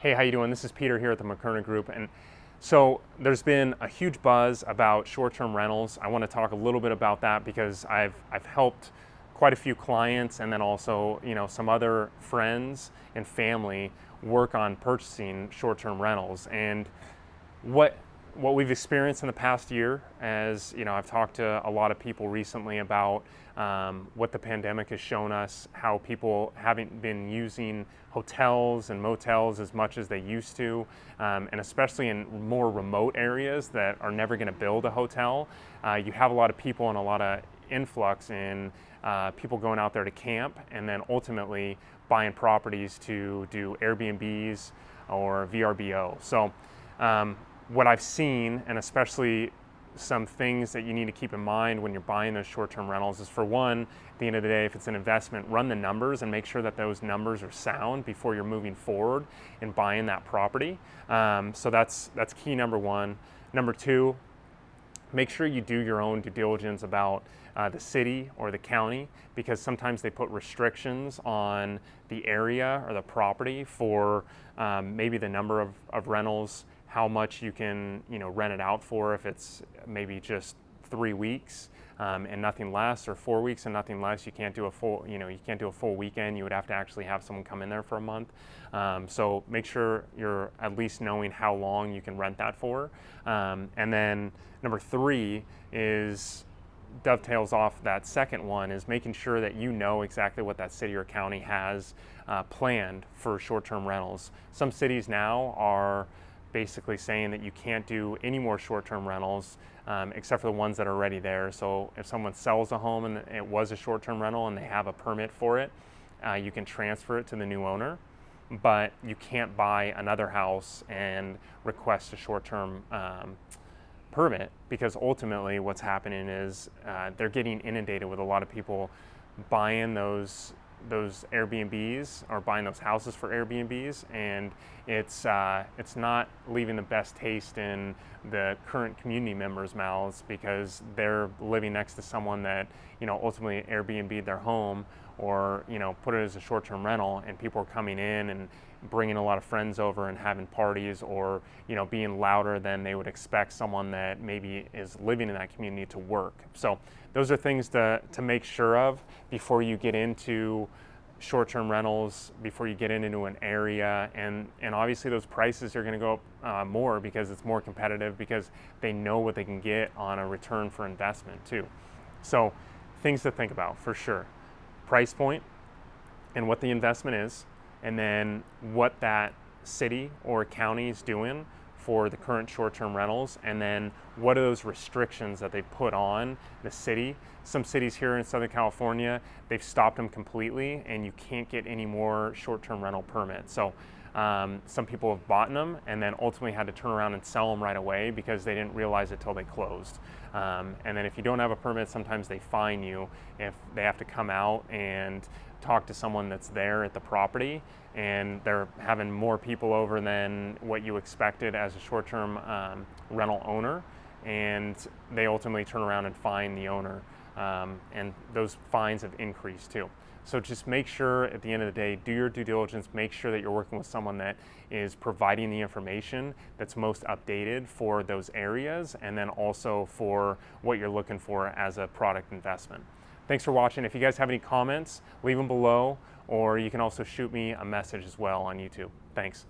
Hey, how you doing? This is Peter here at the McKernan Group. And so there's been a huge buzz about short-term rentals. I want to talk a little bit about that because I've helped quite a few clients and then also, some other friends and family work on purchasing short-term rentals. And what we've experienced in the past year, as I've talked to a lot of people recently about what the pandemic has shown us, how people haven't been using hotels and motels as much as they used to, and especially in more remote areas that are never going to build a hotel. You have a lot of people and a lot of influx in people going out there to camp and then ultimately buying properties to do Airbnbs or VRBO. So what I've seen, and especially some things that you need to keep in mind when you're buying those short-term rentals, is for one, at the end of the day, if it's an investment, run the numbers and make sure that those numbers are sound before you're moving forward and buying that property. So that's key number one. Number two, make sure you do your own due diligence about the city or the county, because sometimes they put restrictions on the area or the property for maybe the number of rentals, how much you can rent it out for, if it's maybe just 3 weeks and nothing less, or 4 weeks and nothing less. You can't do a full weekend. You would have to actually have someone come in there for a month. So make sure you're at least knowing how long you can rent that for. And then number three dovetails off that second one, is making sure that you know exactly what that city or county has planned for short-term rentals. Some cities now are basically saying that you can't do any more short-term rentals except for the ones that are already there. So if someone sells a home and it was a short-term rental and they have a permit for it, you can transfer it to the new owner, but you can't buy another house and request a short-term permit, because ultimately what's happening is they're getting inundated with a lot of people buying those Airbnbs or buying those houses for Airbnbs, and it's not leaving the best taste in the current community members' mouths, because they're living next to someone that ultimately Airbnb'd their home or put it as a short-term rental, and people are coming in and bringing a lot of friends over and having parties, or being louder than they would expect someone that maybe is living in that community to work. So those are things to make sure of before you get into short-term rentals, before you get into an area, and obviously those prices are going to go up more because it's more competitive, because they know what they can get on a return for investment too. So things to think about for sure: price point and what the investment is, and then what that city or county is doing for the current short-term rentals, and then what are those restrictions that they put on the city. Some cities here in Southern California, they've stopped them completely, and you can't get any more short-term rental permits. So some people have bought them and then ultimately had to turn around and sell them right away because they didn't realize it till they closed. And then if you don't have a permit, sometimes they fine you if they have to come out and talk to someone that's there at the property, and they're having more people over than what you expected as a short-term rental owner, and they ultimately turn around and fine the owner, and those fines have increased too. So just make sure at the end of the day, do your due diligence, make sure that you're working with someone that is providing the information that's most updated for those areas, and then also for what you're looking for as a product investment. Thanks for watching. If you guys have any comments, leave them below, or you can also shoot me a message as well on YouTube. Thanks.